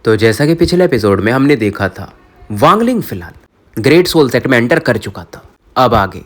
तो जैसा कि पिछले एपिसोड में हमने देखा था, वांगलिंग फिलहाल ग्रेट सोल सेक्ट में एंटर कर चुका था। अब आगे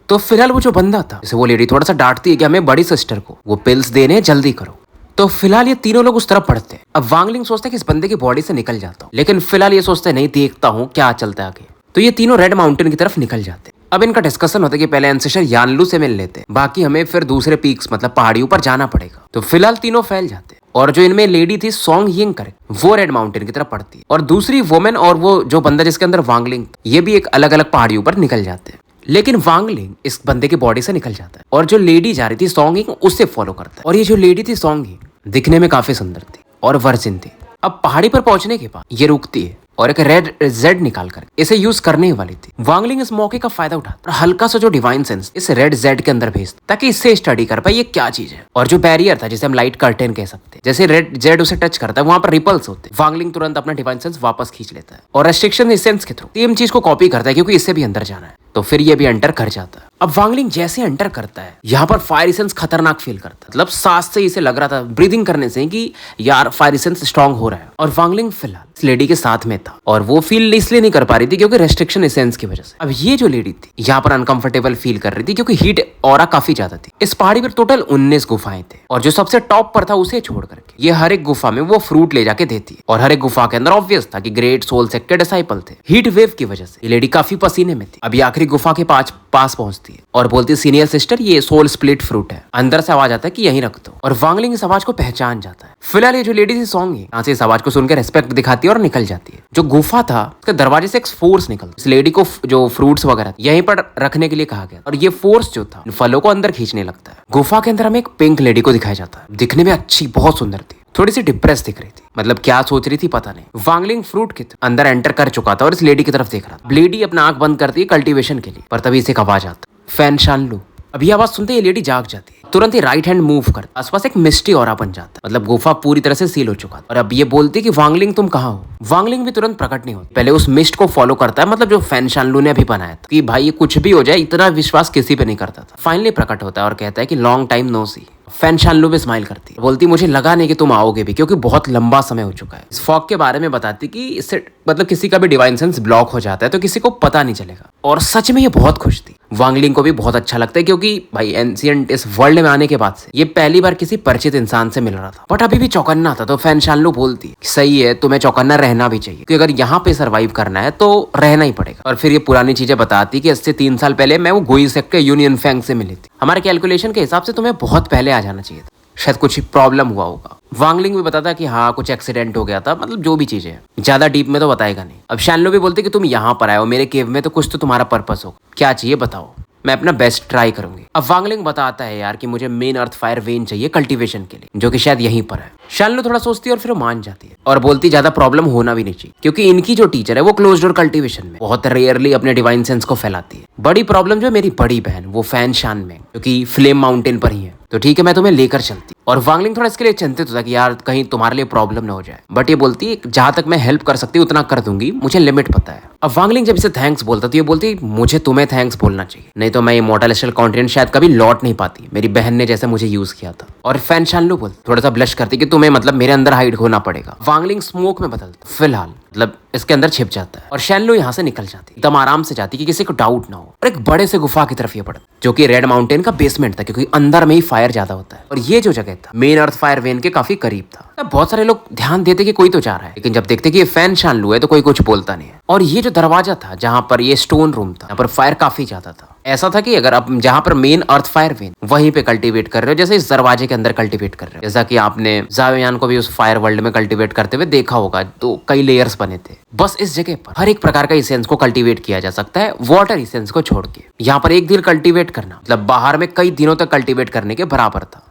तो फिलहाल वो जो बंदा था, जैसे वो लेडी थोड़ा सा डांटती है कि हमें बड़ी सिस्टर को वो पिल्स देने हैं, जल्दी करो। तो फिलहाल ये तीनों लोग उस तरफ पढ़ते हैं। अब वांगलिंग सोचता है कि इस बंदे की बॉडी से निकल जाता हूँ, लेकिन फिलहाल ये सोचते हैं नहीं, देखता हूँ क्या चलता है आगे। तो ये तीनों रेड माउंटेन की तरफ निकल जाते हैं। अब इनका डिस्कशन होता है कि पहले एंसेस्टर यानलू से मिल लेते हैं, बाकी हमें फिर दूसरे पीक्स मतलब पहाड़ियों पर जाना पड़ेगा। तो फिलहाल तीनों फैल जाते हैं और जो इनमें लेडी थी सॉन्ग यिंग करे, वो रेड माउंटेन की तरफ पड़ती है और दूसरी वुमेन और वो जो बंदा जिसके अंदर वांगलिंग, ये भी एक अलग अलग पहाड़ियों पर निकल जाते हैं। लेकिन वांगलिंग इस बंदे की बॉडी से निकल जाता है और जो लेडी जा रही थी सॉन्ग यिंग उससे फॉलो करता है। और ये जो लेडी थी सॉन्ग यिंग दिखने में काफी सुंदर थी और वर्जिन थी। अब पहाड़ी पर पहुंचने के बाद ये रुकती है और एक रेड जेड निकाल कर इसे यूज करने वाली थी। वांगलिंग इस मौके का फायदा उठाता और हल्का सा जो डिवाइन सेंस इस रेड जेड के अंदर भेजता ताकि इससे स्टडी कर पाए ये क्या चीज है। और जो बैरियर था जिसे हम लाइट कर्टेन कह सकते हैं, जैसे रेड जेड उसे टच करता है वहां पर रिपल्स होते हैं। वांगलिंग तुरंत अपना डिवाइन सेंस वापस खींच लेता है और रेस्ट्रिक्शन इस सेंस के थ्रू सेम चीज को कॉपी करता है क्योंकि इससे भी अंदर जाना है। तो फिर ये भी एंटर कर जाता है। अब वांगलिंग जैसे एंटर करता है यहाँ पर फायर एसेंस खतरनाक फील करता है, मतलब सांस से इसे लग रहा था ब्रीदिंग करने से कि यार फायर एसेंस स्ट्रांग हो रहा है। और वांगलिंग फिलहाल इस लेडी के साथ में था और वो फील इसलिए नहीं कर पा रही थी क्योंकि रेस्ट्रिक्शन एसेंस की वजह से। अब ये जो लेडी थी यहाँ पर अनकंफर्टेबल फील कर रही थी क्योंकि हीट ऑरा काफी ज्यादा थी। इस पहाड़ी पर टोटल 19 गुफाएं थे और जो सबसे टॉप पर था उसे छोड़ करके ये हर एक गुफा में वो फ्रूट ले जाके देती है। और हर एक गुफा के अंदर ऑब्वियस था कि ग्रेट सोल सेक्ट के डिसाइपल थे। हीट वेव की वजह से ये लेडी काफी पसीने में थी। अभी आखिरी गुफा के पास पहुंचती है और बोलती है सीनियर सिस्टर ये सोल स्प्लिट फ्रूट है। अंदर से आवाज आता है कि यहीं रख दो और वांगलिंग इस आवाज को पहचान जाता है। फिलहाल ये जो लेडी थी सॉन्ग है यहाँ से इस आवाज को सुनकर रेस्पेक्ट दिखाती है और निकल जाती है। जो गुफा था उसके दरवाजे से एक फोर्स निकलता। इस लेडी को जो फ्रूट्स वगैरह यहीं पर रखने के लिए कहा गया और ये फोर्स जो था फलों को अंदर खींचने लगता है। गुफा के अंदर हमें एक पिंक लेडी को दिखाया जाता है। दिखने में अच्छी, बहुत सुंदर थी, थोड़ी सी डिप्रेस दिख रही थी, मतलब क्या सोच रही थी पता नहीं। वांगलिंग फ्रूट के अंदर एंटर कर चुका था और इस लेडी की तरफ देख रहा था। लेडी अपना आंख बंद करती है कल्टीवेशन के लिए, पर तभी इसे एक आवाज आता है, फैन शानलू। अभी आवाज सुनते ही लेडी जाग जाती है, तुरंत ही राइट हैंड मूव कर आसपास एक मिस्टी ऑरा बन जाता है, मतलब गुफा पूरी तरह से सील हो चुका था। और अब ये बोलती है कि वांगलिंग तुम कहाँ हो। वांगलिंग भी तुरंत प्रकट नहीं होती, पहले उस मिस्ट को फॉलो करता है, मतलब जो फैन शानलू ने अभी बनाया था कि भाई ये कुछ भी हो जाए, इतना विश्वास किसी पे नहीं करता था। फाइनली प्रकट होता है और कहता है कि लॉन्ग टाइम नो सी। फैन शानलू भी स्माइल करती है, बोलती मुझे लगा नहीं कि तुम आओगे भी क्योंकि बहुत लंबा समय हो चुका है। इस फॉग के बारे में बताती कि इससे मतलब किसी का भी डिवाइन सेंस ब्लॉक हो जाता है तो किसी को पता नहीं चलेगा। और सच में ये बहुत खुश थी। वांगलिंग को भी बहुत अच्छा लगता है क्योंकि भाई एंशिएंट इस वर्ल्ड में आने के बाद से ये पहली बार किसी परिचित इंसान से मिल रहा था, बट अभी भी चौकन्ना था। तो फैन शानलू बोलती सही है, तुम्हें चौकन्ना रहना भी चाहिए क्योंकि अगर यहाँ पे सर्वाइव करना है तो रहना ही पड़ेगा। और फिर ये पुरानी चीजें बताती कि इससे 3 साल पहले मैं वो गोई सेक्ट के यूनियन फैंग से मिली थी। हमारे कैलकुलेशन के हिसाब से तुम्हें बहुत पहले आ जाना चाहिए था, शायद कुछ प्रॉब्लम हुआ होगा। वांगलिंग भी बताता कि हाँ कुछ एक्सीडेंट हो गया था, मतलब जो भी चीजें ज्यादा डीप में तो बताएगा नहीं। अब शानलू भी बोलते कि तुम यहाँ पर आए हो मेरे केव में तो कुछ तो तुम्हारा पर्पस हो, क्या चाहिए बताओ, मैं अपना बेस्ट ट्राई करूंगी। अब वांगलिंग बताता है यार कि मुझे मेन अर्थ फायर वेन चाहिए कल्टीवेशन के लिए, जो कि शायद यहीं पर है। शानलू थोड़ा सोचती है और फिर मान जाती है और बोलती ज्यादा प्रॉब्लम होना भी नहीं चाहिए क्योंकि इनकी जो टीचर है वो क्लोज डोर कल्टीवेशन में बहुत रेयरली अपने डिवाइन सेंस को फैलाती है। बड़ी प्रॉब्लम जो मेरी बड़ी बहन वो फैन शान में जो कि फ्लेम माउंटेन पर ही है, तो ठीक है मैं तुम्हें लेकर चलती। और वांगलिंग थोड़ा इसके लिए चिंतित होता कि यार कहीं तुम्हारे लिए प्रॉब्लम ना हो जाए, बट ये बोलती है जहां तक मैं हेल्प कर सकती हूँ उतना कर दूंगी, मुझे लिमिट पता है। अब वांगलिंग जब इसे थैंक्स बोलता तो ये बोलती मुझे तुम्हें थैंक्स बोलना चाहिए, नहीं तो मैं इमॉर्टल एस्ट्रल कॉन्टिनेंट शायद कभी लौट नहीं पाती, मेरी बहन ने जैसे मुझे यूज किया था। और फैन शानलू बोलती थोड़ा सा ब्लश करती कि तुम्हें मतलब मेरे अंदर हाइड होना पड़ेगा। वांगलिंग स्मोक में बदलता फिलहाल, मतलब इसके अंदर छिप जाता है और शानलू यहाँ से निकल जाती, एकदम आराम से जाती कि किसी को डाउट ना हो। और एक बड़े से गुफा की तरफ ये बढ़ती जो कि रेड माउंटेन का बेसमेंट था क्योंकि अंदर में ही फायर ज्यादा होता है और ये जो जगह था मेन अर्थ फायर वेन के काफी करीब था। तब बहुत सारे लोग ध्यान देते कि कोई तो जा रहा है, लेकिन जब देखते कि ये फैन शानलू है तो कोई कुछ बोलता नहीं है। और ये जो दरवाजा था जहां पर ये स्टोन रूम था, यहाँ पर फायर काफी ज्यादा था। ऐसा था कि अगर आप जहां पर मेन अर्थ फायर वेन वहीं पे कल्टीवेट कर रहे हो, जैसे इस दरवाजे के अंदर कल्टीवेट कर रहे हो, जैसा कि आपने ज़ाओयान को भी उस फायर वर्ल्ड में कल्टीवेट करते हुए देखा होगा, तो कई लेयर्स बने थे। बस इस जगह पर हर एक प्रकार का इसेंस को कल्टीवेट किया जा सकता है वाटर इसेंस को छोड़ के। यहाँ पर एक दिन कल्टीवेट करना मतलब बाहर में कई दिनों तक कल्टीवेट करने के बराबर था।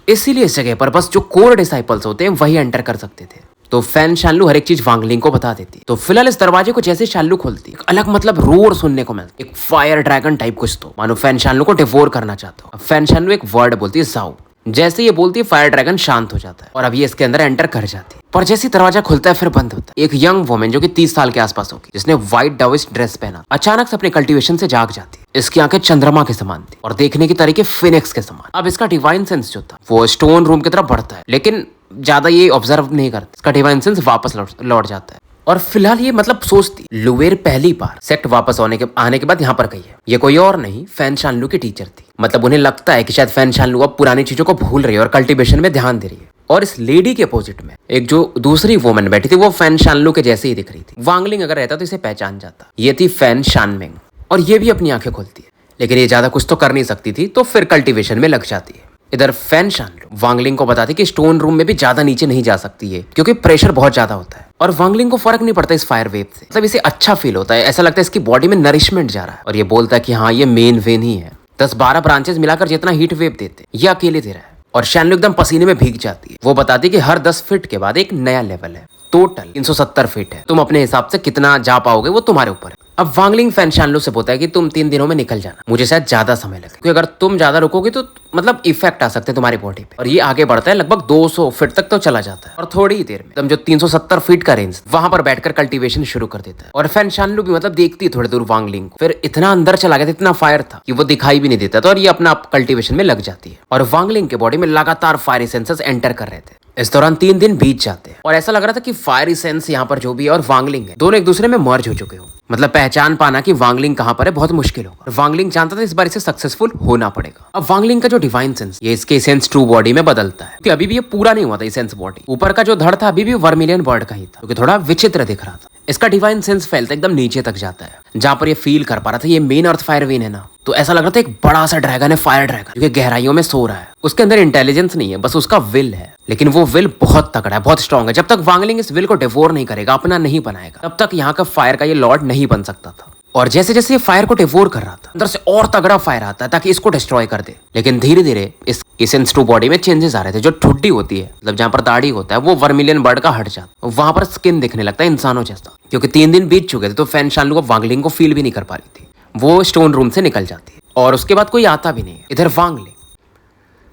इसीलिए इस जगह पर बस जो कोर डिसाइपल्स होते हैं वही एंटर कर सकते थे। तो फैन शानलू हर एक चीज वांगलिंग को बता देती। तो फिलहाल इस दरवाजे को जैसे शानलू खोलती एक अलग मतलब रोर सुनने को मिलता, एक फायर ड्रैगन टाइप कुछ, तो मानो फैन शानलू को डिवोर करना चाहता हो। अब फैन शानलू एक वर्ड बोलती है जाओ, जैसे ये बोलती है फायर ड्रैगन शांत हो जाता है और अब ये इसके अंदर एंटर कर जाती है। पर जैसे दरवाजा खुलता है फिर बंद होता है। एक यंग वुमेन जो कि 30 साल के आसपास होगी, जिसने व्हाइट डाविस्ट ड्रेस पहना, अचानक से अपने कल्टीवेशन से जाग जाती है। इसकी आंखें चंद्रमा के समान थी और देखने की तरीके फिनिक्स के समान। अब इसका डिवाइन सेंस जो था वो स्टोन रूम की तरफ बढ़ता है, लेकिन ज्यादा ये ऑब्जर्व नहीं करते, इसका डिवाइन सेंस वापस लौट जाता है। और फिलहाल ये मतलब सोचती लुवेर पहली बार सेक्ट वापस आने के बाद यहाँ पर गई है। ये कोई और नहीं फैन शानलू की टीचर थी। मतलब उन्हें लगता है कि शायद फैन शानलू अब पुरानी चीजों को भूल रही है और कल्टीवेशन में ध्यान दे रही है। और इस लेडी के अपोजिट में एक जो दूसरी वुमन बैठी थी वो फैन शानलू के जैसे ही दिख रही थी। वांगलिंग अगर रहता तो इसे पहचान जाता। ये थी फैन शानमेंग और ये भी अपनी आंखें खोलती है, लेकिन ये ज्यादा कुछ तो कर नहीं सकती थी, तो फिर कल्टीवेशन में लग जाती है। इधर फैन शानलू वांगलिंग को बताती कि स्टोन रूम में भी ज्यादा नीचे नहीं जा सकती है क्योंकि प्रेशर बहुत ज्यादा होता है। और वांगलिंग को फर्क नहीं पड़ता इस फायर वेव से, मतलब इसे अच्छा फील होता है, ऐसा लगता है इसकी बॉडी में नरिशमेंट जा रहा है। और ये बोलता है कि हाँ ये मेन वेन ही है, 10-12 ब्रांचेस मिलाकर जितना हीट वेव देते ये अकेले दे रहा है। और शानलू एकदम पसीने में भीग जाती है। वो बताती कि हर 10 फीट के बाद एक नया लेवल है, टोटल 370 फीट है, तुम अपने हिसाब से कितना जा पाओगे वो तुम्हारे ऊपर है। अब वांगलिंग फैन शानलू से बोलता है कि तुम 3 दिनों में निकल जाना, मुझे शायद ज्यादा समय लगे क्योंकि अगर तुम ज्यादा रुकोगे तो मतलब इफेक्ट आ सकते हैं तुम्हारी बॉडी पे। और ये आगे बढ़ता है, लगभग 200 फीट तक तो चला जाता है और थोड़ी ही देर में एकदम जो 370 फीट का रेंज वहां पर बैठकर कल्टीवेशन शुरू कर देता है। और फैन शानलू भी मतलब देखती है थोड़ी दूर वांगलिंग को, फिर इतना अंदर चला गया था, इतना फायर था कि वो दिखाई भी नहीं देता था और ये अपना कल्टीवेशन में लग जाती है। और वांगलिंग के बॉडी में लगातार फायर एसेंसेस एंटर कर रहे थे। इस दौरान 3 दिन बीत जाते हैं और ऐसा लग रहा था कि फायर एसेंस यहाँ पर जो भी है और वांगलिंग है दोनों एक दूसरे में मर्ज हो चुके हो। मतलब पहचान पाना कि वांगलिंग कहाँ पर है बहुत मुश्किल होगा। वांगलिंग जानता था इस बार इसे सक्सेसफुल होना पड़ेगा। अब वांगलिंग का जो डिवाइन सेंस ये इसके एसेंस ट्रू बॉडी में बदलता है क्योंकि अभी भी ये पूरा नहीं हुआ था एसेंस बॉडी। ऊपर का जो धड़ था अभी भी वर्मिलियन बर्ड का ही था क्योंकि थोड़ा विचित्र दिख रहा था। इसका डिवाइन सेंस फैलता एकदम नीचे तक जाता है जहां पर ये फील कर पा रहा था ये मेन अर्थ फायर वेन है ना, तो ऐसा लग रहा था एक बड़ा सा ड्रैगन है, फायर ड्रैगन, क्योंकि गहराइयों में सो रहा है। उसके अंदर इंटेलिजेंस नहीं है, बस उसका विल है, लेकिन वो विल बहुत तगड़ा है, बहुत स्ट्रांग है। जब तक वांगलिंग इस विल को डिवोर नहीं करेगा, अपना नहीं बनाएगा, तब तक यहाँ का फायर का ये लॉर्ड नहीं बन सकता था। और जैसे जैसे ये फायर को डिवोर कर रहा था अंदर से और तगड़ा फायर आता है ताकि इसको डिस्ट्रॉय कर दे। लेकिन धीरे धीरे इस एसेंस टू बॉडी में चेंजेस आ रहे थे। जो ठुड्डी होती है मतलब जहां पर दाढ़ी होता है वो वर्मिलियन बर्ड का हट जाता, वहां पर स्किन दिखने लगता है इंसानों जैसा। क्योंकि 3 दिन बीत चुके थे तो फैन शानलू को वांगलिंग को फील भी नहीं कर पा रही थी। वो स्टोन रूम से निकल जाती है और उसके बाद कोई आता भी नहीं है। इधर वांगलिंग,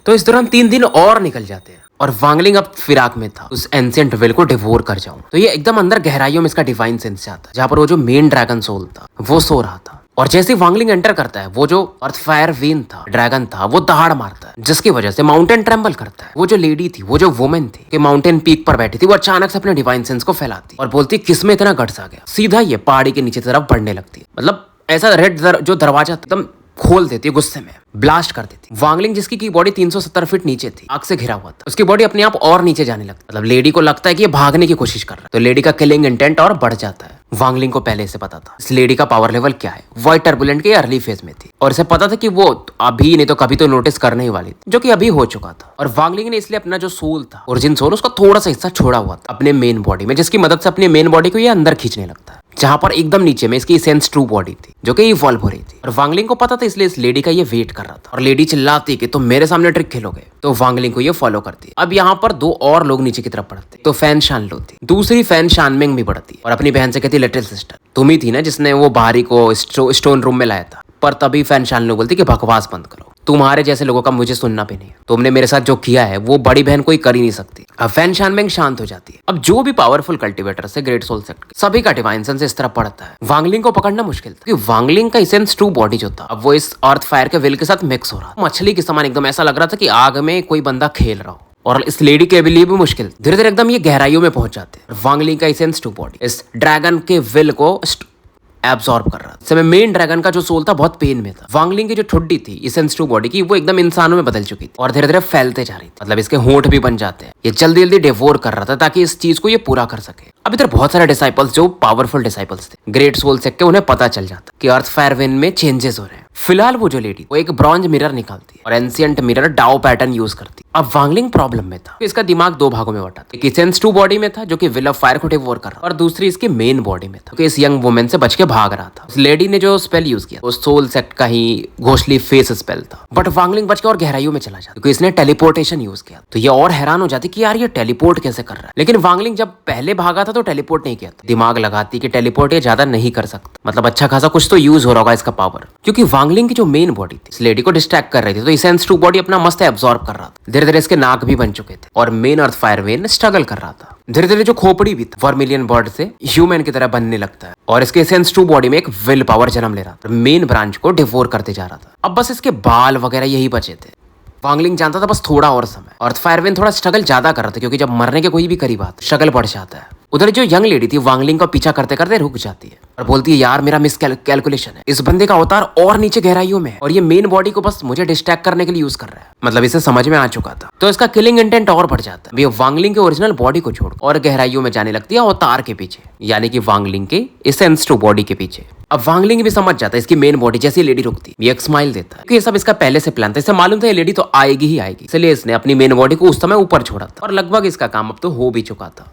तो इस दौरान 3 दिन और निकल जाते हैं और वांगलिंग अब फिराक में था उस एंशिएंट विल को डिवोर कर जाऊं। तो ये एकदम अंदर गहराइयों में इसका डिवाइन सेंस आता है जहां पर वो जो मेन ड्रैगन सोल था वो सो रहा था। और जैसे वांगलिंग एंटर करता है वो जो अर्थ फायर वेन था, ड्रैगन था, वो दहाड़ मारता है जिसकी वजह से माउंटेन ट्रेम्बल करता है। वो जो लेडी थी, वो जो वुमेन थी कि माउंटेन पीक पर बैठी थी, वो अचानक से अपने डिवाइन सेंस को फैलाती और बोलती किसमें इतना गट्स आ गया। सीधा ये पहाड़ी के नीचे तरफ बढ़ने लगती है। मतलब ऐसा रेड जो दरवाजा एकदम खोल देती है, गुस्से में ब्लास्ट कर देती। वांगलिंग जिसकी की बॉडी 370 फीट नीचे थी, आग से घिरा हुआ था, उसकी बॉडी अपने आप और नीचे जाने लगती। मतलब लेडी को लगता है कि ये भागने की कोशिश कर रहा है, तो लेडी का किलिंग इंटेंट और बढ़ जाता है। वांगलिंग को पहले से पता था इस लेडी का पावर लेवल क्या है। वॉइड टर्बुलेंट के अर्ली फेज में थी और इसे पता था कि वो अभी नहीं तो कभी तो नोटिस करने ही वाली थी, जो कि अभी हो चुका था। और वांगलिंग ने इसलिए अपना जो सोल था, ओरिजिन सोल, उसका थोड़ा सा हिस्सा छोड़ा हुआ था अपने मेन बॉडी में, जिसकी मदद से अपनी मेन बॉडी को ये अंदर खींचने लगता है, जहां पर एकदम नीचे में इसकी सेंस ट्रू बॉडी थी जो कि इवॉल्व हो रही थी। और वांगलिंग को पता था इसलिए इस लेडी का ये वेट कर रहा था। और लेडी चिल्लाती कि तुम मेरे सामने ट्रिक खेलोगे, तो वांगलिंग को ये फॉलो करती। अब यहाँ पर 2 और लोग नीचे की तरफ बढ़ते, तो फैन शानलू थी, दूसरी फैन शानमेंग भी बढ़ती और अपनी बहन से कहती लिटिल सिस्टर तुम ही थी ना जिसने वो बाहरी को स्टोन रूम में लाया था। पर तभी फैन शानलू बोलती कि बकवास बंद करो, तुम्हारे जैसे लोगों का मुझे सुनना भी नहीं है, तुमने मेरे साथ जो किया है वो बड़ी बहन कोई कर ही नहीं सकती। अब फैन शानमेंग शांत हो जाती है। अब जो भी पावरफुल कल्टीवेटर से ग्रेट सोल सेट सभी का डिवाइन सेंस इस तरह पड़ता है। वांगलिंग को पकड़ना मुश्किल था क्योंकि वांगलिंग का एसेंस ट्रू बॉडी जो था अब वो इस अर्थ फायर के विल के साथ मिक्स हो रहा था। मछली के समान एकदम ऐसा लग रहा था कि आग में कोई बंदा खेल रहा हो। और इस लेडी के लिए भी मुश्किल, धीरे धीरे एकदम ये गहराइयों में पहुंच जाते हैं। वांगलिंग का एसेंस ट्रू बॉडी इस ड्रैगन के विल को एब्सॉर्ब कर रहा था। समय मेन ड्रैगन का जो सोल था बहुत पेन में था। वांगलिंग की जो ठुड्डी थी एसेंस ट्रू बॉडी की, वो एकदम इंसानों में बदल चुकी थी और धीरे धीरे फैलते जा रही थी। मतलब इसके होंठ भी बन जाते हैं। ये जल्दी जल्दी डिवोर कर रहा था ताकि इस चीज को ये पूरा कर सके। अब इधर बहुत सारे डिसाइपल्स जो पावरफुल डिसाइपल्स थे ग्रेट सोल सेट के, उन्हें पता चल जाता कि अर्थ फायर वेन में चेंजेस हो रहे हैं। फिलहाल वो जो लेडी वो एक ब्रॉन्ज मिरर निकालती है और ancient mirror dao pattern use करती। अब वांगलिंग प्रॉब्लम में था, इसका दिमाग 2 भागों में बटा था। एक एसेंस ट्रू बॉडी में था जो कि विल ऑफ फायर को डिवोर कर रहा, और दूसरी इसकी मेन बॉडी में था कि इस यंग वुमेन से बच के भाग रहा था। इस लेडी ने जो स्पेल यूज किया वो सोल सेट का ही घोषली फेस स्पेल था, बट वांगलिंग बच के और गहराइयों में चला जाता क्योंकि इसने टेलीपोर्टेशन यूज किया। तो ये और हैरान हो जाती कि यार ये टेलीपोर्ट कैसे कर रहा है। लेकिन वांगलिंग जब पहले भागा था तो टेलीपोर्ट नहीं किया था। दिमाग लगाती कि टेलीपोर्ट ये ज्यादा नहीं कर सकता, मतलब अच्छा खासा कुछ तो यूज हो रहा होगा इसका पावर, क्योंकि वांगलिंग की जो मेन बॉडी थी इस लेडी को डिस्ट्रैक्ट कर रही थी। तो एसेंस ट्रू बॉडी अपना मस्त एब्जॉर्ब कर रहा था। धीरे धीरे इसके नाक भी बन चुके थे और main earth fire when struggle कर रहा था। धीरे धीरे जो खोपड़ी भी था वर्मिलियन बर्ड से ह्यूमन की तरह बनने लगता है और इसके एसेंस ट्रू बॉडी में एक विल पावर जन्म ले रहा था। मेन ब्रांच को डिवोर करते जा रहा था। अब बस इसके बाल वगैरह यही बचे थे। वांगलिंग जानता था बस थोड़ा और समय। अर्थ फायरवेन थोड़ा स्ट्रगल ज्यादा कर रहा था क्योंकि जब मरने के कोई भी करीब आता स्ट्रगल बढ़ जाता है। उधर जो यंग लेडी थी वांगलिंग का पीछा करते करते रुक जाती है और बोलती है यार मेरा मिस कैलकुलेशन है, इस बंदे का अवतार और नीचे गहराइयों में है और ये मेन बॉडी को बस मुझे डिस्ट्रैक्ट करने के लिए यूज कर रहा है। मतलब इसे समझ में आ चुका था तो इसका किलिंग इंटेंट और बढ़ जाता है। ये वांगलिंग के ओरिजिनल बॉडी को छोड़ और गहराइयों में जाने लगती है अवतार के पीछे, यानी कि वांगलिंग के एसेंस टू बॉडी के पीछे। अब वांगलिंग भी समझ जाता है इसकी मेन बॉडी जैसी लेडी रुकती ये एक स्माइल देता है कि ये सब इसका पहले से प्लान था, इसे मालूम था ये लेडी तो आएगी ही आएगी, इसलिए इसने अपनी मेन बॉडी को उस समय ऊपर छोड़ा था और लगभग इसका काम अब तो हो भी चुका था।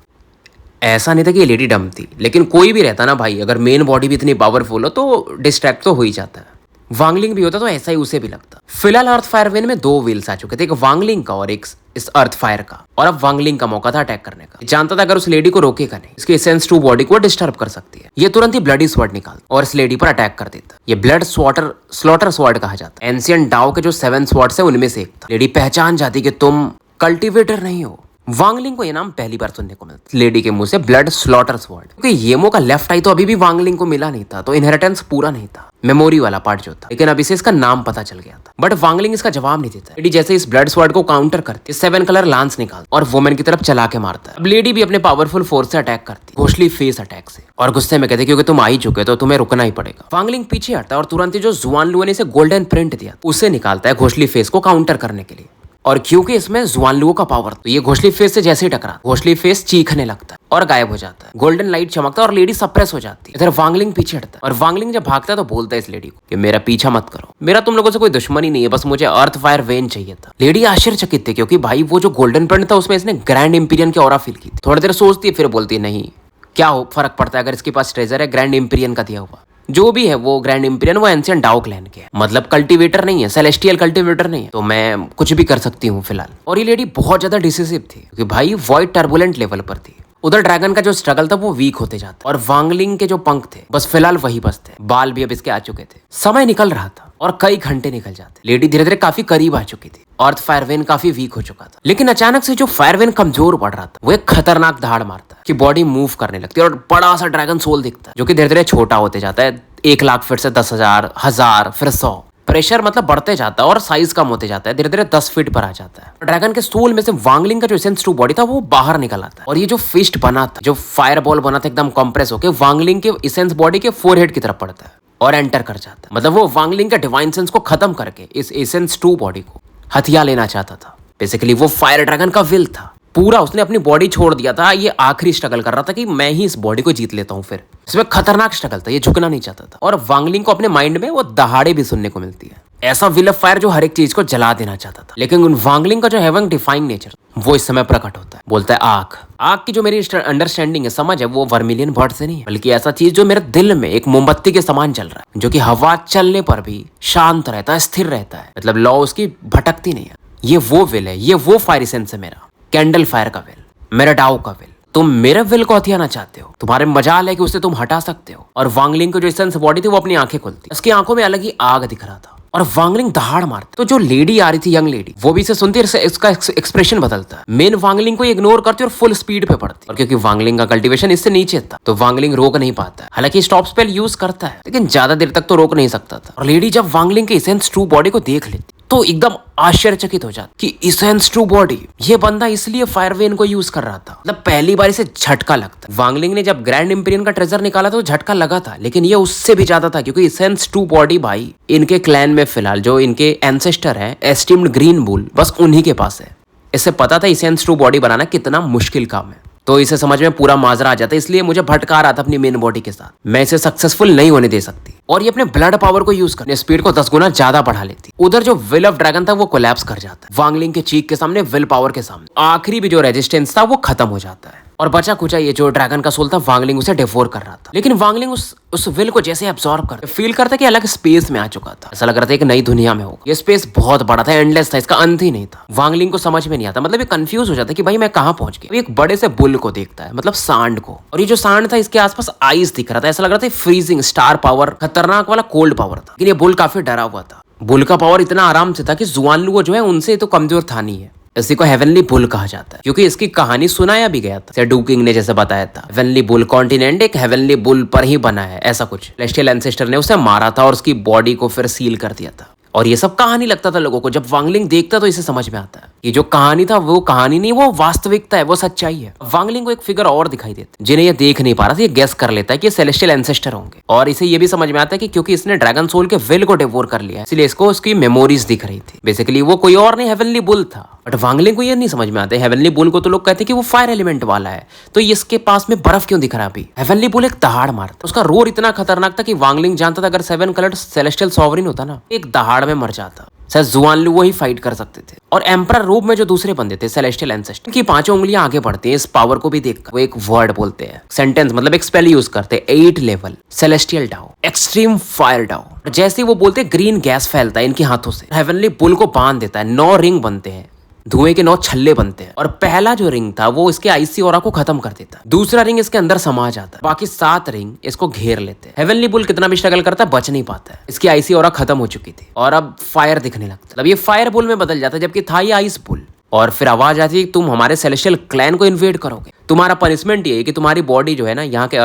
ऐसा नहीं था कि ये लेडी डम थी, लेकिन कोई भी रहता ना भाई, अगर मेन बॉडी भी इतनी पावरफुल हो तो डिस्ट्रैक्ट तो हो ही जाता है। वांगलिंग भी होता तो ऐसा ही उसे भी लगता। फिलहाल अर्थ फायरवेन में 2 व्हील्स आ चुके थे, एक वांगलिंग का और एक इस अर्थ फायर का, और अब वांगलिंग का मौका था अटैक करने का। जानता था अगर उस लेडी को रोकेगा नहीं इसके एसेंस टू बॉडी को डिस्टर्ब कर सकती है। ये तुरंत ही ब्लडी स्वॉर्ड निकाल और इस लेडी पर अटैक कर देता। ये ब्लड स्लॉटर स्वॉर्ड कहा जाता है। एंशिएंट डाओ के जो 7 स्वॉर्ड्स है उनमें से एक था। लेडी पहचान जाती कि तुम कल्टिवेटर नहीं हो। वांगलिंग को यह नाम पहली बार सुनने को मिलता लेडी के मुंह से, ब्लड स्लॉटर स्वॉर्ड, क्योंकि येमो का लेफ्ट आई तो अभी भी वांगलिंग को मिला नहीं था, तो इनहेरिटेंस पूरा नहीं था, मेमोरी वाला पार्ट जो था, लेकिन अब इसे इसका नाम पता चल गया था। बट वांगलिंग इसका जवाब नहीं देता। लेडी जैसे इस ब्लड स्वॉर्ड को काउंटर करती 7 कलर लांस निकाल और वुमेन की तरफ चला के मारता है। अब लेडी भी अपने पावरफुल फोर्स से अटैक करती, घोषली फेस अटैक से, और गुस्से में कहते क्योंकि तुम आ ही चुके तो तुम्हें रुकना ही पड़ेगा। वांगलिंग पीछे हटता है और तुरंत ही जो जुआनलुओ ने इसे गोल्डन प्रिंट दिया उसे निकालता है घोषली फेस को काउंटर करने के लिए। और क्योंकि इसमें जुआनलुओ का पावर तो ये घोषली फेस से जैसे ही टकरा घोषली फेस चीखने लगता है और गायब हो जाता है। गोल्डन लाइट चमकता है और लेडी सप्रेस हो जाती है। इधर वांगलिंग पीछे हटता है और वांगलिंग जब भागता है तो बोलता है इस लेडी को कि मेरा पीछा मत करो, मेरा तुम लोगों से कोई दुश्मनी नहीं है, बस मुझे अर्थ फायर वेन चाहिए था। लेडी आश्चर्यचकित थी क्योंकि भाई वो जो गोल्डन प्रिंट था उसमें इसने ग्रैंड इंपीरियन की ऑरा फील की थी। थोड़ी देर सोचती है फिर बोलती है नहीं, क्या हो फर्क पड़ता है अगर इसके पास ट्रेजर है ग्रैंड इंपीरियन का दिया हुआ, जो भी है वो ग्रैंड इंपीरियन वो एंशिएंट डाओ क्लैन के है, मतलब कल्टीवेटर नहीं है, सेलेस्टियल कल्टीवेटर नहीं है, तो मैं कुछ भी कर सकती हूँ फिलहाल। और ये लेडी बहुत ज्यादा डिसिसिव थी क्योंकि भाई वॉइड टर्बुलेंट लेवल पर थी। उधर ड्रैगन का जो स्ट्रगल था वो वीक होते जाता और वांगलिंग के जो पंख थे बस फिलहाल वही बचते, बाल भी अब इसके आ चुके थे। समय निकल रहा था और कई घंटे निकल जाते। लेडी धीरे धीरे काफी करीब आ चुकी थी। अर्थ फायरवेन काफी वीक हो चुका था, लेकिन अचानक से जो फायरवेन कमजोर पड़ रहा था वो एक खतरनाक धाड़ मारता है कि बॉडी मूव करने लगती है और बड़ा सा ड्रैगन सोल दिखता है जो कि धीरे धीरे छोटा होते जाता है। 1 लाख फिर से 10,000, 1000 फिर 100। प्रेशर मतलब बढ़ते जाता है और साइज कम होते जाता है, धीरे धीरे 10 फीट पर आ जाता है। ड्रैगन के सोल में से वांगलिंग का जो एसेंस टू बॉडी था वो बाहर निकल आता है और ये जो फिस्ट बना था, जो फायर बॉल बना था एकदम कंप्रेस होकर वांगलिंग के एसेंस बॉडी के फोरहेड की तरफ पड़ता है और एंटर कर जाता है। मतलब वो वांगलिंग का डिवाइन सेंस को खत्म करके इस एसेंस टू बॉडी को हथिया लेना चाहता था। बेसिकली वो फायर ड्रैगन का विल था पूरा, उसने अपनी बॉडी छोड़ दिया था। ये आखिरी स्ट्रगल कर रहा था कि मैं ही इस बॉडी को जीत लेता हूँ। फिर इसमें खतरनाक स्ट्रगल था, ये झुकना नहीं चाहता था। और वांगलिंग को अपने माइंड में वो दहाड़े भी सुनने को मिलती है, ऐसा विल ऑफ फायर जो हर एक चीज को जला देना चाहता था। लेकिन उन वांगलिंग का जो हेवन डिफाइंग नेचर वो इस समय प्रकट होता है। बोलता है आग, आग की जो मेरी अंडरस्टैंडिंग है, समझ है, वो वर्मिलियन वर्ड से नहीं है, बल्कि ऐसा चीज जो मेरे दिल में एक मोमबत्ती के समान चल रहा है, जो कि हवा चलने पर भी शांत रहता है, स्थिर रहता है। मतलब लॉ उसकी भटकती नहीं है। ये वो विल है, ये वो फायर एसेंस है मेरा, कैंडल फायर का विल, मेरा डाओ का विल। तुम मेरे विल को हथियाना चाहते हो, तुम्हारे मजाल है कि उसे तुम हटा सकते हो। और वांगलिंग की जो एसेंस बॉडी थी वो अपनी आंखें खोलती, उसकी आंखों में अलग ही आग दिख रहा था और वांगलिंग दहाड़ मारती। तो जो लेडी आ रही थी, यंग लेडी, वो भी इसे सुनती है, इसका एक्सप्रेशन बदलता है। मेन वांगलिंग को इग्नोर करती और फुल स्पीड पे पड़ती। और क्योंकि वांगलिंग का कल्टीवेशन इससे नीचे था तो वांगलिंग रोक नहीं पाता है। हालांकि स्टॉप स्पेल यूज करता है लेकिन ज्यादा देर तक तो रोक नहीं सकता था। और लेडी जब वांगलिंग के एसेंस ट्रू बॉडी को देख लेती तो एकदम आश्चर्यचकित हो जाती कि एसेंस ट्रू बॉडी, ये बंदा इसलिए फायरवेन को यूज कर रहा था। मतलब पहली बार इसे झटका लगता। वांगलिंग ने जब ग्रैंड इंपीरियन का ट्रेजर निकाला तो झटका लगा था, लेकिन ये उससे भी ज्यादा था क्योंकि एसेंस ट्रू बॉडी भाई इनके क्लैन में फिलहाल जो इनके एंसेस्टर है एस्टीम्ड ग्रीन बुल, बस उन्हीं के पास है। इससे पता था एसेंस ट्रू बॉडी बनाना कितना मुश्किल काम है, तो इसे समझ में पूरा माजरा आ जाता है। इसलिए मुझे भटका रहा था अपनी मेन बॉडी के साथ, मैं इसे सक्सेसफुल नहीं होने दे सकती। और ये अपने ब्लड पावर को यूज करने स्पीड को 10 गुना ज्यादा बढ़ा लेती। उधर जो विल ऑफ ड्रैगन था वो कोलैप्स कर जाता है वांगलिंग के चीक के सामने, विल पावर के सामने। आखिरी भी जो रेजिस्टेंस था वो खत्म हो जाता है और बचा कुचा ये जो ड्रैगन का सोल था वांगलिंग उसे डिवोर कर रहा था। लेकिन वांगलिंग उस विल को जैसे एब्जॉर्ब कर फील करता कि अलग स्पेस में आ चुका था। ऐसा लग रहा था एक नई दुनिया में हो। ये स्पेस बहुत बड़ा था, एंडलेस था, इसका अंत ही नहीं था। वांगलिंग को समझ में नहीं आता, मतलब ये कंफ्यूज हो जाता कि भाई मैं कहाँ पहुंच गया। एक बड़े से बुल को देखता है, मतलब सांड को, और ये जो सांड था इसके आसपास आइस दिख रहा था। ऐसा लग रहा था फ्रीजिंग स्टार पावर, खतरनाक वाला कोल्ड पावर था। लेकिन ये बुल काफी डरा हुआ था। बुल का पावर इतना आराम से था कि जुआनलुओ जो है उनसे तो कमजोर था नहीं है। इसी को हेवनली बुल कहा जाता है क्योंकि इसकी कहानी सुनाया भी गया था। डू किंग ने जैसे बताया था, हेवनली बुल कॉन्टिनेंट एक हेवनली बुल पर ही बना है, ऐसा कुछ। सेलेस्टियल एंसेस्टर ने उसे मारा था और उसकी बॉडी को फिर सील कर दिया था। और ये सब कहानी लगता था लोगों को, जब वांगलिंग देखता तो इसे समझ में आता है ये जो कहानी था वो कहानी नहीं, वो वास्तविकता है, वो सच्चाई है। वांगलिंग को एक फिगर और दिखाई देती जिन्हें ये देख नहीं पा रहा था, ये गेस कर लेता है कि सेलेस्टियल एंसेस्टर होंगे, और इसे ये भी समझ में आता है कि क्योंकि इसने ड्रैगन सोल के विल को डिवोर कर लिया है, इसलिए इसको उसकी मेमोरीज दिख रही थी। बेसिकली वो कोई और नहीं, हेवनली बुल था। बट वांगलिंग को ये नहीं समझ में आता है, हेवनली बुल को तो लोग कहते हैं कि वो फायर एलिमेंट वाला है, तो इसके पास में बर्फ क्यों दिख रहा अभी। हेवनली बुल एक दहाड़ मारता, उसका रोर इतना खतरनाक था कि वांगलिंग जानता था अगर 7 कलर्ड सेलेस्टियल सॉवरिन होता ना, एक दहाड़ में मर जाता। शायद जुआनलू वो ही फाइट कर सकते थे। और एम्परर रूप में जो दूसरे बंदे थे सेलेस्टियल एंसेस्टर की 5 उंगलियां आगे बढ़ती हैं, इस पावर को भी देखकर वो एक वर्ड बोलते हैं, सेंटेंस मतलब एक स्पेल यूज करते हैं, 8 लेवल सेलेस्टियल डाउ, एक्सट्रीम फायर डाउ। जैसे वो बोलते ग्रीन गैस फैलता है इनके हाथों से, हेवनली बुल को बांध देता है, 9 रिंग बनते हैं, धुएं के 9 छल्ले बनते हैं, और पहला जो रिंग था वो इसके आईसी ऑरा को खत्म कर देता है, दूसरा रिंग इसके अंदर समा जाता है, बाकी 7 रिंग इसको घेर लेते हैं। हेवनली बुल कितना भी स्ट्रगल करता है बच नहीं पाता है, इसकी आईसी ऑरा खत्म हो चुकी थी और अब फायर दिखने लगता है, अब ये फायर बुल में बदल जाता है, जबकि था ये आइस बुल। और फिर आवाज आती है तुम हमारे सेलेस्टियल क्लैन को इन्वेड करोगे, तुम्हारा पनिशमेंट ये है कि तुम्हारी बॉडी जो है ना यहाँ के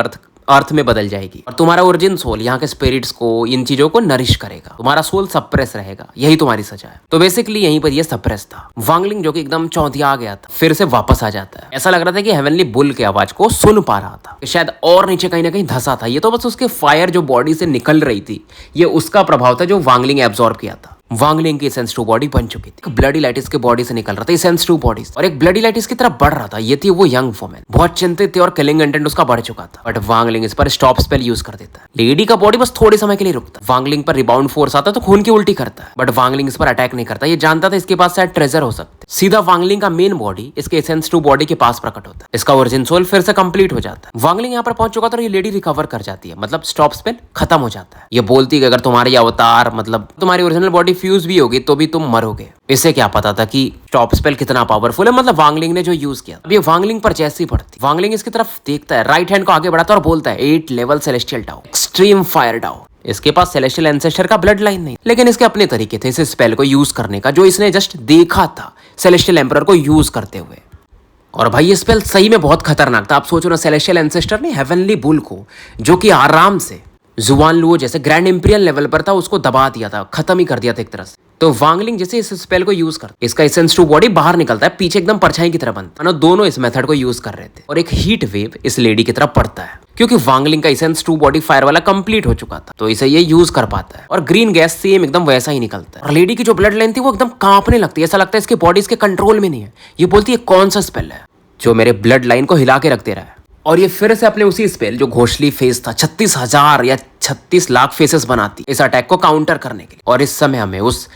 अर्थ में बदल जाएगी, और तुम्हारा ओरिजिन सोल यहाँ के स्पिरिट्स को, इन चीजों को नरिश करेगा, तुम्हारा सोल सप्रेस रहेगा, यही तुम्हारी सजा है। तो बेसिकली यहीं पर ये सप्रेस था। वांगलिंग जो कि एकदम चौंधिया गया था फिर से वापस आ जाता है, ऐसा लग रहा था कि हेवनली बुल की आवाज को सुन पा रहा था, शायद और नीचे कहीं ना कहीं धंसा था, ये तो बस उसके फायर जो बॉडी से निकल रही थी ये उसका प्रभाव था जो वांगलिंग एब्जॉर्ब किया था। वांगलिंग की एसेंस 2 बॉडी बन चुकी थी, ब्लडी लाइट इसके बॉडी से निकल रहा था, एसेंस 2 बॉडी, और एक ब्लडी लाइट इसकी तरफ बढ़ रहा था, ये थी वो यंग वुमेन, बहुत चिंतित थी और किलिंग इंटेंट उसका बढ़ चुका था। बट वांगलिंग इस पर स्टॉप स्पेल यूज कर देता है, लेडी का बॉडी बस थोड़े समय के लिए रुकता, वांगलिंग पर रिबाउंड फोर्स आता तो खून की उल्टी करता है, बट वांगलिंग इस पर अटैक नहीं करता, ये जानता था इसके पास शायद ट्रेजर हो सकते। सीधा वांगलिंग का मेन बॉडी इसके एसेंस 2 बॉडी के पास प्रकट होता है, इसका ओरिजिन सोल फिर से कंप्लीट हो जाता है। वांगलिंग यहाँ पर पहुंच चुका था और ये लेडी रिकवर कर जाती है, मतलब स्टॉप स्पेल खत्म हो जाता है। ये बोलती है कि अगर तुम्हारी अवतार मतलब तुम्हारी ओरिजिनल बॉडी फ्यूज भी होगी तो भी तुम मरोगे। इसे क्या पता था कि स्टॉप स्पेल कितना पावरफुल है, मतलब वांगलिंग ने जो यूज किया। अब ये वांगलिंग पर जैसी पड़ती, वांगलिंग इसकी तरफ देखता है, राइट हैंड को आगे बढ़ाता है और बोलता है 8 लेवल सेलेस्टियल डाउ, एक्सट्रीम फायर डाउ। इसके पास सेलेस्टियल एंसेस्टर का ब्लड लाइन नहीं, लेकिन इसके अपने तरीके थे इस स्पेल को यूज करने का, जो इसने जस्ट देखा था सेलेस्टियल एम्परर को यूज करते हुए। और भाई ये स्पेल सही में बहुत खतरनाक था। आप सोचो ना, सेलेस्टियल एंसेस्टर ने हेवनली बुल को, जो कि आराम से जुआनलुओ जैसे ग्रैंड इंपीरियल लेवल पर था, उसको दबा दिया था, खत्म ही कर दिया था एक तरह से। तो वांगलिंग जैसे इस स्पेल को यूज करता, इसका एसेंस 2 बॉडी बाहर निकलता है, पीछे एकदम परछाई की तरह बनता है, दोनों इस मेथड को यूज कर रहे थे, और एक हीट वेव इस लेडी की तरफ पड़ता है, क्योंकि वांगलिंग का एसेंस 2 बॉडी फायर वाला कंप्लीट हो चुका था, तो इसे ये यूज कर पाता है, और ग्रीन गैस सेम एकदम वैसा ही निकलता है। और लेडी की जो ब्लड लाइन थी वो एकदम कांपने लगती है, ऐसा लगता है इसके बॉडी इसके कंट्रोल में नहीं है। ये बोलती है कौन सा स्पेल है जो मेरे ब्लड लाइन को हिला के रख दे रहा है। और ये फिर से अपने उसी स्पेल जो घोषली फेस था, 36,000 या 36 लाख फेसेस बनाती इस अटैक को काउंटर करने के लिए। और इस समय हमें उस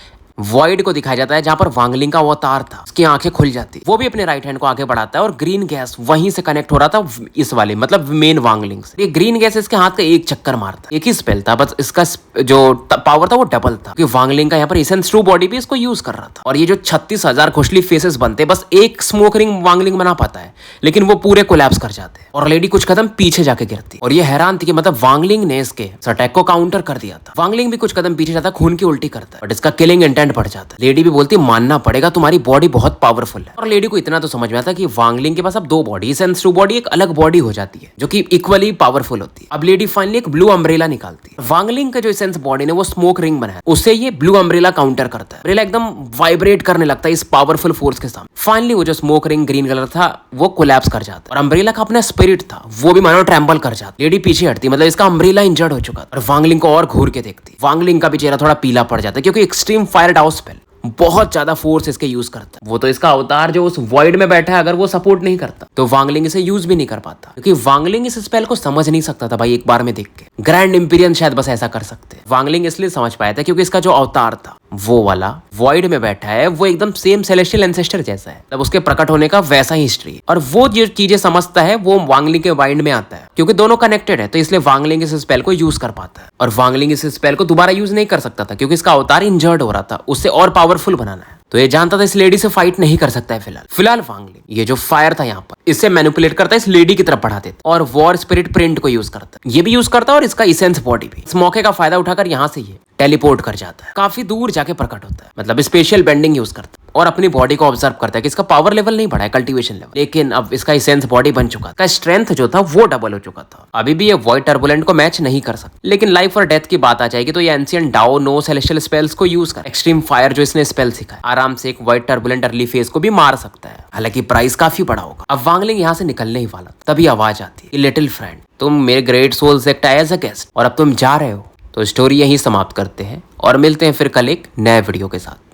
वॉइड को दिखाया जाता है जहां पर वांगलिंग का अवतार था, उसकी आंखें खुल जाती, वो भी अपने राइट हैंड को आगे बढ़ाता है और ग्रीन गैस वहीं से कनेक्ट हो रहा था इस वाले मतलब मेन वांगलिंग से। ये ग्रीन गैस इसके हाथ का एक चक्कर मारता, एक ही स्पेल था, बस इसका जो पावर था वो डबल था, क्योंकि वांगलिंग का यहाँ पर एसेंस 2 बॉडी भी इसको यूज कर रहा था। और ये जो 36,000 खुशली फेसेस बनते, बस एक स्मोक रिंग वांगलिंग बना पाता है, लेकिन वो पूरे कोलैप्स कर जाते हैं और लेडी कुछ कदम पीछे जाके गिरती। और ये हैरान थी कि मतलब वांगलिंग ने इसके अटैक को काउंटर कर दिया था। वांगलिंग भी कुछ कदम पीछे जाता, खून की उल्टी करता, बट इसका किलिंग इंटेंट बढ़ जाता। लेडी भी बोलती मानना पड़ेगा तुम्हारी बॉडी बहुत पावरफुल है। और लेडी को इतना तो समझ में आता कि वांगलिंग के पास अब 2 बॉडी, एसेंस 2 बॉडी एक अलग बॉडी हो जाती है जो कि इक्वली पावरफुल होती है। अब लेडी फाइनली एक ब्लू अम्ब्रेला निकालती है। वांगलिंग का जो एसेंस बॉडी ने वो स्मोक रिंग बनाया, उससे ये ब्लू अम्ब्रेला काउंटर करता है। अम्ब्रेला एकदम वाइब्रेट करने लगता है इस पावरफुल फोर्स के सामने। फाइनली वो जो स्मोक रिंग ग्रीन कलर था वो कोलैप्स कर जाता है और अम्ब्रेला का अपना स्पिरिट था वो भी मानो ट्रैम्पल कर जाता। लेडी पीछे हटती, मतलब इसका अम्ब्रेला इंजर्ड हो चुका था। और वांगलिंग को और घूर के देखती, वांगलिंग का भी चेहरा थोड़ा पीला पड़ जाता है, क्योंकि एक्सट्रीम फायर डाउ स्पेल बहुत ज्यादा फोर्स इसके यूज करता है। वो तो इसका अवतार जो उस वॉइड में बैठा है, अगर वो सपोर्ट नहीं करता तो वांगलिंग इसे यूज भी नहीं कर पाता, क्योंकि वांगलिंग इस स्पेल को समझ नहीं सकता था भाई एक बार में देख के। ग्रैंड इंपीरियन शायद बस ऐसा कर सकते हैं। वांगलिंग इसलिए समझ पाया था क्योंकि इसका जो अवतार था वो वाला वॉइड में बैठा है, वो एकदम सेम सेलेस्टियल एंसेस्टर जैसा है, तब उसके प्रकट होने का वैसा ही हिस्ट्री है। और वो जो चीजें समझता है वो वांगलिंग के माइंड में आता है, क्योंकि दोनों कनेक्टेड है, तो इसलिए वांगलिंग इस स्पेल को यूज कर पाता है। और वांगलिंग इस स्पेल को दोबारा यूज नहीं कर सकता था, क्योंकि इसका अवतार इंजर्ड हो रहा था, उससे और पावरफुल बनाना है। तो ये जानता था इस लेडी से फाइट नहीं कर सकता है फिलहाल वांगलिंग ये जो फायर था यहाँ पर इससे मैनिपुलेट करता है, इस लेडी की तरफ बढ़ा देता और वॉर स्पिरिट प्रिंट को यूज करता है, ये भी यूज करता है और इसका इसेंस बॉडी भी। इस मौके का फायदा उठाकर यहाँ से ये टेलीपोर्ट कर जाता है, काफी दूर जाके प्रकट होता है, मतलब स्पेशल बेंडिंग यूज करता है और अपनी बॉडी को ऑब्जर्व करता है कि इसका पावर लेवल नहीं बढ़ा है, कल्टीवेशन लेवल, लेकिन अब इसका इसेंस बॉडी बन चुका था, स्ट्रेंथ जो था वो डबल हो चुका था। अभी भी ये वॉइड टर्बुलेंट को मैच नहीं कर सकता, लेकिन लाइफ और डेथ की बात आ जाएगी तो ये ancient dao no celestial spells को यूज कर एक्सट्रीम फायर जो इसने स्पेल सीखा है, आराम से एक वॉइड टर्बुलेंट अर्ली फेज को भी मार सकता है। हालांकि प्राइस काफी बड़ा होगा। अब वांगलिंग यहाँ से निकलने ही वाला, तभी आवाज आती है, लिटिल फ्रेंड तुम मेरे ग्रेट सोल से आए एज अ गेस्ट और अब तुम जा रहे हो। तो स्टोरी यहीं समाप्त करते हैं और मिलते हैं फिर कल एक नए वीडियो के साथ।